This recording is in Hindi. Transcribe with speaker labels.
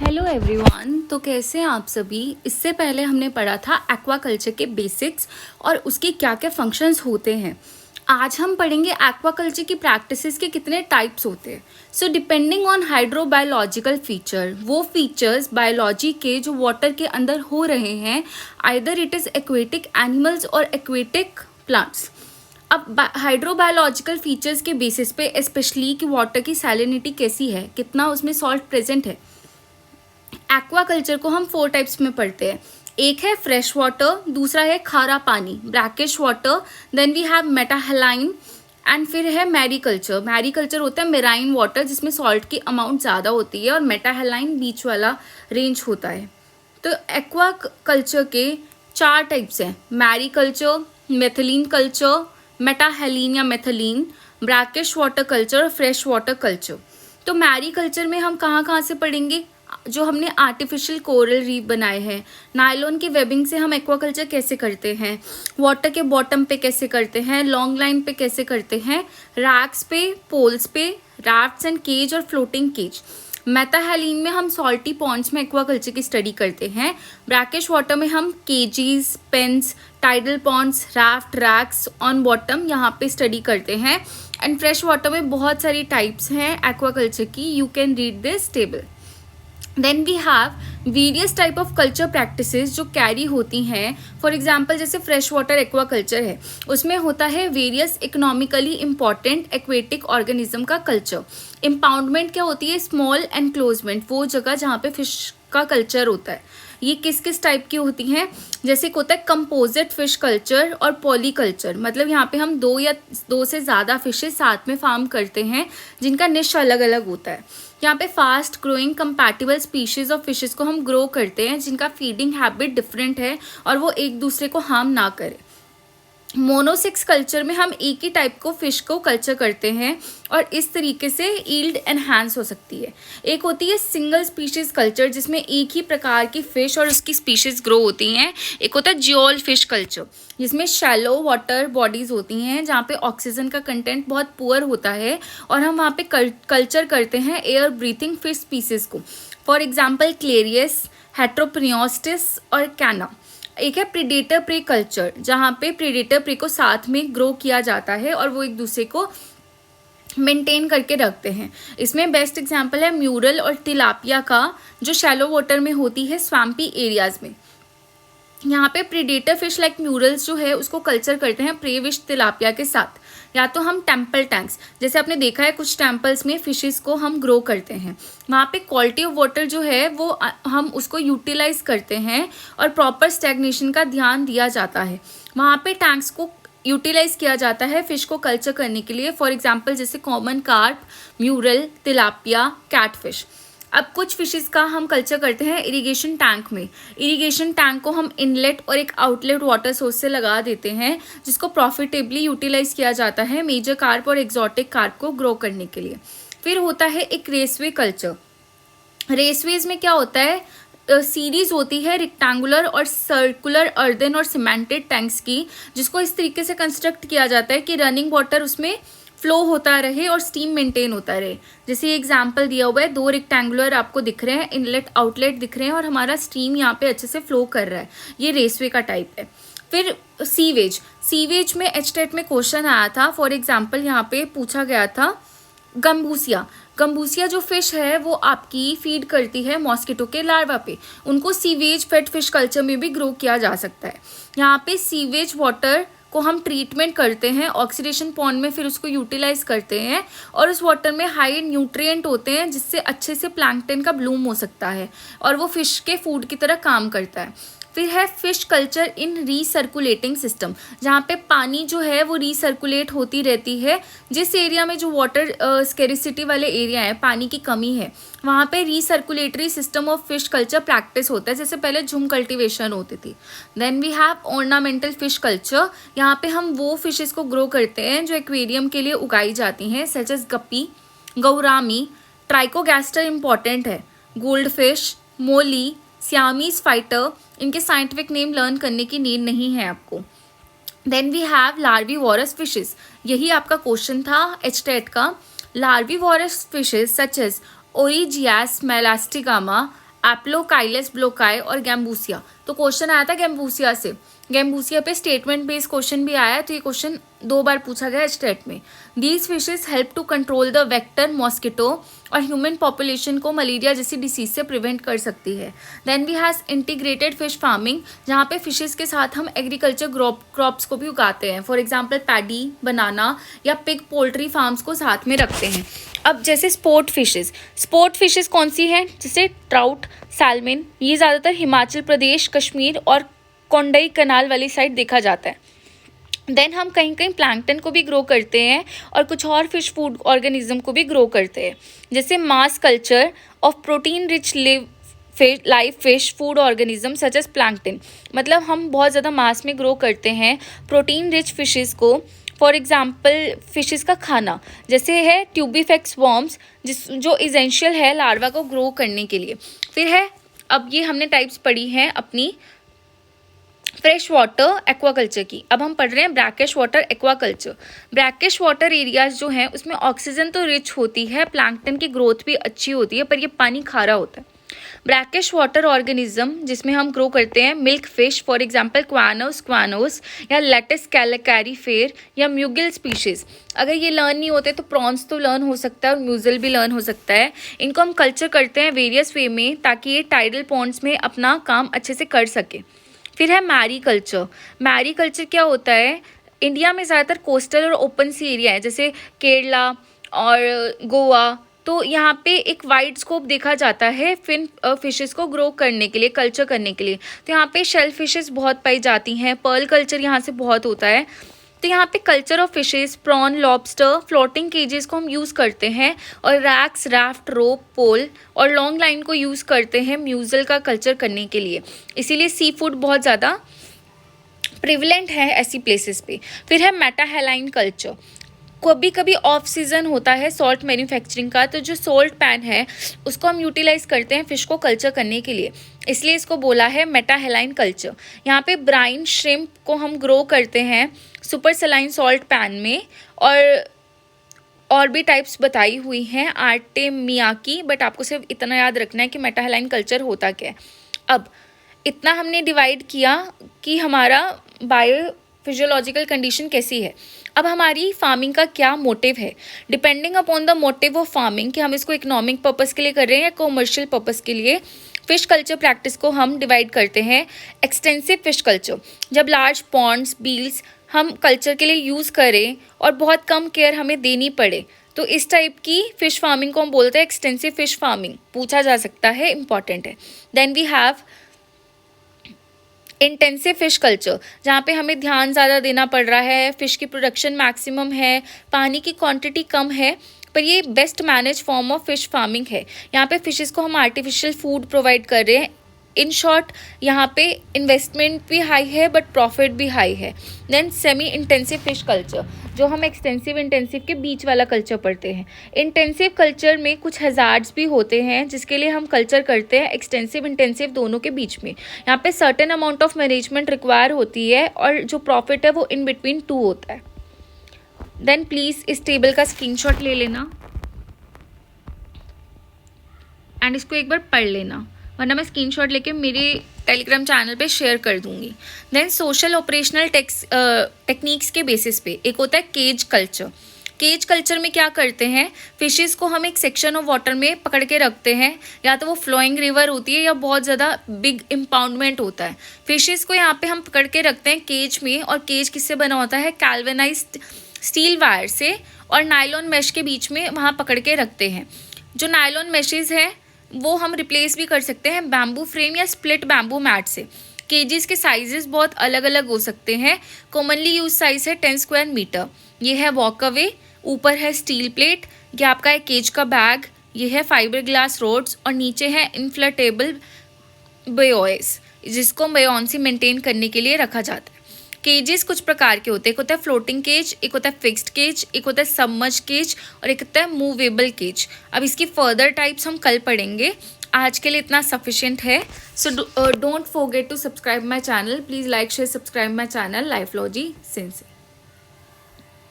Speaker 1: Hello everyone. तो कैसे हैं आप सभी। इससे पहले हमने पढ़ा था एक्वाकल्चर के बेसिक्स और उसके क्या क्या फंक्शंस होते हैं। आज हम पढ़ेंगे एक्वाकल्चर की प्रैक्टिसेस के कितने टाइप्स होते हैं। सो डिपेंडिंग ऑन हाइड्रोबायोलॉजिकल फीचर, वो फीचर्स बायोलॉजी के जो वाटर के अंदर हो रहे हैं, either it is aquatic animals और एक्वेटिक प्लांट्स। अब हाइड्रोबायोलॉजिकल फीचर्स के बेसिस पे स्पेशली कि वाटर की सैलिनिटी कैसी है, कितना उसमें सॉल्ट प्रेजेंट है। एक्वाकल्चर को हम 4 टाइप्स में पढ़ते हैं। एक है फ्रेश वाटर, दूसरा है खारा पानी brackish water, then we have metahaline and फिर है मैरीकल्चर। मैरीकल्चर होता है मेराइन वाटर जिसमें सॉल्ट की अमाउंट ज़्यादा होती है, और मेटाहेलाइन बीच वाला रेंज होता है। तो एक्वाकल्चर के 4 टाइप्स हैं, मैरीकल्चर, मेथिलीन कल्चर, मेटाहेलीन या मेथिलीन, ब्रैकिश वाटर कल्चर और फ्रेश वाटर कल्चर। तो मैरीकल्चर में हम कहाँ से पढ़ेंगे, जो हमने आर्टिफिशियल कोरल रीफ बनाए हैं, नायलॉन की वेबिंग से हम एक्वाकल्चर कैसे करते हैं, वाटर के बॉटम पे कैसे करते हैं, लॉन्ग लाइन पे कैसे करते हैं, रैक्स पे, पोल्स पे, राफ्ट्स एंड केज और फ्लोटिंग केज। मेटाहेलीन में हम सॉल्टी पॉन्ड्स में एक्वाकल्चर की स्टडी करते हैं। ब्रैकिश वाटर में हम cages, pens, tidal ponds, raft, racks on bottom यहाँ पे स्टडी करते हैं। एंड फ्रेश वाटर में बहुत सारी टाइप्स हैं एक्वाकल्चर की, you can read this table. Then we have various type of culture practices जो कैरी होती हैं। फॉर एग्जाम्पल जैसे फ्रेश वाटर एक्वाकल्चर है, उसमें होता है various economically important aquatic organism का कल्चर। इम्पाउंडमेंट क्या होती है, स्मॉल एनक्लोजमेंट, वो जगह जहाँ पे फिश का कल्चर होता है। ये किस किस टाइप की होती हैं, जैसे होता है कंपोजिट फिश कल्चर और पॉलीकल्चर। मतलब यहाँ पे हम 2 या 2 से ज़्यादा फिशेस साथ में फार्म करते हैं जिनका निश अलग अलग होता है। यहाँ पे fast growing compatible species of fishes को हम ग्रो करते हैं जिनका फीडिंग हैबिट डिफरेंट है और वो एक दूसरे को हार्म ना करे। मोनोसेक्स कल्चर में हम एक ही टाइप को फिश को कल्चर करते हैं और इस तरीके से ईल्ड एनहांस हो सकती है। एक होती है सिंगल स्पीशीज कल्चर जिसमें एक ही प्रकार की फिश और उसकी स्पीशीज ग्रो होती हैं। एक होता है जियोल फिश कल्चर जिसमें शैलो वाटर बॉडीज होती हैं जहाँ पे ऑक्सीजन का कंटेंट बहुत पुअर होता है और हम वहाँ पे कल्चर करते हैं एयर ब्रीथिंग फिश स्पीसीज को। फॉर एग्जाम्पल क्लेरियस, हेट्रोप्रियोस्टिस और कैना। एक है प्रीडेटर प्रे कल्चर जहाँ पे प्रीडेटर प्रे को साथ में ग्रो किया जाता है और वो एक दूसरे को मेंटेन करके रखते हैं। इसमें बेस्ट एग्जांपल है म्यूरल और तिलापिया का, जो शैलो वाटर में होती है स्वैम्पी एरियाज में। यहाँ पे प्रीडेटर फिश लाइक म्यूरल्स जो है उसको कल्चर करते हैं प्रे विश तिलापिया के साथ। या तो हम टेम्पल टैंक्स, जैसे आपने देखा है कुछ टेम्पल्स में फिशेस को हम ग्रो करते हैं, वहाँ पे क्वालिटी ऑफ वाटर जो है वो हम उसको यूटिलाइज करते हैं और प्रॉपर स्टैग्नेशन का ध्यान दिया जाता है। वहाँ पे टैंक्स को यूटिलाइज किया जाता है फिश को कल्चर करने के लिए। फॉर एग्जाम्पल जैसे common carp, mural, tilapia, catfish. अब कुछ फिशेस का हम कल्चर करते हैं इरिगेशन टैंक में। इरिगेशन टैंक को हम इनलेट और एक आउटलेट वाटर सोर्स से लगा देते हैं जिसको प्रॉफिटेबली यूटिलाइज किया जाता है मेजर कार्प और एक्सोटिक कार्प को ग्रो करने के लिए। फिर होता है एक रेसवे कल्चर। रेसवेज में क्या होता है, सीरीज होती है रेक्टेंगुलर और सर्कुलर अर्दन और सीमेंटेड टैंक्स की, जिसको इस तरीके से कंस्ट्रक्ट किया जाता है कि रनिंग वाटर उसमें फ्लो होता रहे और स्टीम मेंटेन होता रहे। जैसे एग्जांपल दिया हुआ है, 2 रेक्टेंगुलर आपको दिख रहे हैं, इनलेट आउटलेट दिख रहे हैं और हमारा स्टीम यहाँ पे अच्छे से फ्लो कर रहा है। ये रेसवे का टाइप है। फिर सीवेज। सीवेज में एचटेट में क्वेश्चन आया था। फॉर एग्जाम्पल यहाँ पे पूछा गया था गम्बूसिया। गम्बूसिया जो फिश है वो आपकी फीड करती है मॉस्किटो के लार्वा पे। उनको सीवेज फेड फिश कल्चर में भी ग्रो किया जा सकता है। यहाँ पे सीवेज वाटर को हम ट्रीटमेंट करते हैं ऑक्सीडेशन पॉन्ड में, फिर उसको यूटिलाइज करते हैं और उस वाटर में हाई न्यूट्रिएंट होते हैं जिससे अच्छे से प्लैंकटन का ब्लूम हो सकता है और वो फिश के फूड की तरह काम करता है। फिर है fish culture in recirculating system, जहाँ पे पानी जो है वो रीसर्कुलेट होती रहती है। जिस एरिया में जो वाटर स्केरिसिटी वाले एरिया है, पानी की कमी है, वहाँ पे recirculatory system of fish culture practice होता है। जैसे पहले झुम कल्टिवेशन होती थी। Then we have ornamental fish culture. यहाँ पे हम वो फिशेस को ग्रो करते हैं जो एक्वेरियम के लिए उगाई जाती हैं, such as guppy, gourami, trichogaster important है, gold fish, molly, Siamese fighter. इनके साइंटिफिक नेम लर्न करने की नीड नहीं है आपको। Then we have larvivorous fishes. यही आपका क्वेश्चन था एचटेट का। Larvivorous fishes such as Oryzias, melastigma, Aplocheilus blochii और गैम्बूसिया। तो क्वेश्चन आया था गैम्बूसिया से, गैम्बूसिया पे स्टेटमेंट बेस्ड क्वेश्चन भी आया है, तो ये क्वेश्चन 2 बार पूछा गया स्टेट में। These fishes help to control the vector mosquito और ह्यूमन पॉपुलेशन को मलेरिया जैसी डिसीज से प्रिवेंट कर सकती है। Then we has integrated fish farming, जहाँ पे फिशेस के साथ हम एग्रीकल्चर क्रॉप्स को भी उगाते हैं, फॉर एग्जाम्पल पैडी, बनाना या पिग पोल्ट्री फार्म्स को साथ में रखते हैं। अब जैसे स्पोर्ट फिशेस कौन सी हैं, जैसे ट्राउट, सैल्मन, ये ज़्यादातर हिमाचल प्रदेश, कश्मीर और कोंडई कनाल वाली साइड देखा जाता है। देन हम कहीं कहीं प्लैंकटन को भी ग्रो करते हैं और कुछ और फिश फूड ऑर्गेनिज्म को भी ग्रो करते हैं, जैसे mass culture of protein rich live fish food organism such as plankton. मतलब हम बहुत ज़्यादा मास में ग्रो करते हैं प्रोटीन रिच फिशेस को, फॉर एग्जाम्पल फिशेस का खाना जैसे है ट्यूबिफेक्स वॉर्म्स, जो इसेंशियल है लार्वा को ग्रो करने के लिए। फिर है, अब ये हमने टाइप्स पढ़ी हैं अपनी फ्रेश वाटर एक्वाकल्चर की। अब हम पढ़ रहे हैं brackish water aquaculture. Brackish water areas जो हैं उसमें ऑक्सीजन तो रिच होती है, प्लैंकटन की ग्रोथ भी अच्छी होती है, पर ये पानी खारा होता है। ब्रैकिश वाटर ऑर्गेनिज्म जिसमें हम ग्रो करते हैं मिल्क फिश, फॉर एग्जांपल क्वानोस या लेटिस कैरिफेर या म्यूगिल स्पीशीज। अगर ये लर्न नहीं होते तो प्रॉन्स तो लर्न हो सकता है और म्यूजिल भी लर्न हो सकता है। इनको हम कल्चर करते हैं वेरियस वे में ताकि ये टाइडल पॉन्ड्स में अपना काम अच्छे से कर सके। फिर है मैरीकल्चर क्या होता है, इंडिया में ज़्यादातर कोस्टल और ओपन सी एरिया है जैसे केरला और गोवा, तो यहाँ पे एक वाइड स्कोप देखा जाता है फिशेस को ग्रो करने के लिए, कल्चर करने के लिए। तो यहाँ पे शेल फिशेस बहुत पाई जाती हैं, पर्ल कल्चर यहाँ से बहुत होता है। तो यहाँ पे culture of fishes, prawn, lobster, floating cages को हम यूज़ करते हैं और रैक्स, राफ्ट, रोप, पोल और लॉन्ग लाइन को यूज़ करते हैं म्यूजिल का कल्चर करने के लिए। इसीलिए सी फूड बहुत ज़्यादा प्रिवलेंट है ऐसी प्लेसेस पे। फिर है मेटाहेलाइन कल्चर। कभी कभी ऑफ सीजन होता है सॉल्ट मैन्युफैक्चरिंग का, तो जो सॉल्ट पैन है उसको हम यूटिलाइज करते हैं फिश को कल्चर करने के लिए, इसलिए इसको बोला है मेटाहेलाइन कल्चर। यहाँ पे ब्राइन श्रिम्प को हम ग्रो करते हैं सुपर सलाइन सॉल्ट पैन में, और भी टाइप्स बताई हुई हैं आर्टेमिया की, बट आपको सिर्फ इतना याद रखना है कि मेटाहेलाइन कल्चर होता क्या है। अब इतना हमने डिवाइड किया कि हमारा बायो फिजियोलॉजिकल कंडीशन कैसी है। अब हमारी फार्मिंग का क्या मोटिव है, depending upon the motive of farming, कि हम इसको इकोनॉमिक पर्पस के लिए कर रहे हैं या कॉमर्शियल पर्पस के लिए। फिश कल्चर प्रैक्टिस को हम डिवाइड करते हैं एक्सटेंसिव फिश कल्चर, जब लार्ज पॉन्ड्स, बील्स हम कल्चर के लिए यूज़ करें और बहुत कम केयर हमें देनी पड़े, तो इस टाइप की फिश फार्मिंग को हम बोलते हैं एक्सटेंसिव फिश फार्मिंग। पूछा जा सकता है, इंपॉर्टेंट है। Then we have intensive fish culture, जहाँ पे हमें ध्यान ज़्यादा देना पड़ रहा है, फ़िश की प्रोडक्शन मैक्सिमम है, पानी की क्वांटिटी कम है, पर ये best manage form of fish farming है। यहाँ पे फिशेस को हम आर्टिफिशियल फूड प्रोवाइड कर रहे हैं। इन शॉर्ट यहाँ पे इन्वेस्टमेंट भी हाई है बट प्रॉफिट भी हाई है। Then semi intensive fish culture, जो हम एक्सटेंसिव इंटेंसिव के बीच वाला कल्चर पढ़ते हैं। इंटेंसिव कल्चर में कुछ हैजार्ड्स भी होते हैं जिसके लिए हम कल्चर करते हैं एक्सटेंसिव इंटेंसिव दोनों के बीच में। यहाँ पे certain amount of management require होती है और जो प्रॉफिट है वो इन बिटवीन 2 होता है। देन प्लीज़ इस टेबल का स्क्रीनशॉट ले लेना एंड इसको एक बार पढ़ लेना, वरना मैं स्क्रीनशॉट लेके मेरे टेलीग्राम चैनल पे शेयर कर दूंगी। देन सोशल ऑपरेशनल टेक्निक्स के बेसिस पे एक होता है केज कल्चर। केज कल्चर में क्या करते हैं, फिशेस को हम एक सेक्शन ऑफ वाटर में पकड़ के रखते हैं, या तो वो फ्लोइंग रिवर होती है या बहुत ज़्यादा बिग इम्पाउंडमेंट होता है। फिशेस को यहाँ पे हम पकड़ के रखते हैं केज में, और केज किससे बना होता है, कैल्वेनाइज्ड स्टील वायर से और नायलॉन मैश के बीच में वहाँ पकड़ के रखते हैं। जो नायलॉन मैशेज है वो हम रिप्लेस भी कर सकते हैं बैम्बू फ्रेम या स्प्लिट बैम्बू मैट से। केजेस के साइजेस बहुत अलग अलग हो सकते हैं। कॉमनली यूज साइज है 10 स्क्वायर मीटर। ये है वॉकअवे, ऊपर है स्टील प्लेट, ये आपका है केज का बैग, ये है फाइबर ग्लास रोड्स, और नीचे है इन्फ्लेटेबल बेओएस जिसको बेयोंसी मेंटेन करने के लिए रखा जाता है। केजेस कुछ प्रकार के होते हैं, एक होता है फ्लोटिंग केज, एक होता है फिक्स्ड केज, एक होता है सबमर्ज केज और एक होता है मूवेबल केज। अब इसकी फर्दर टाइप्स हम कल पढ़ेंगे, आज के लिए इतना सफिशिएंट है। So don't forget to subscribe my channel, please like share subscribe my channel Lifelogy सिंसे।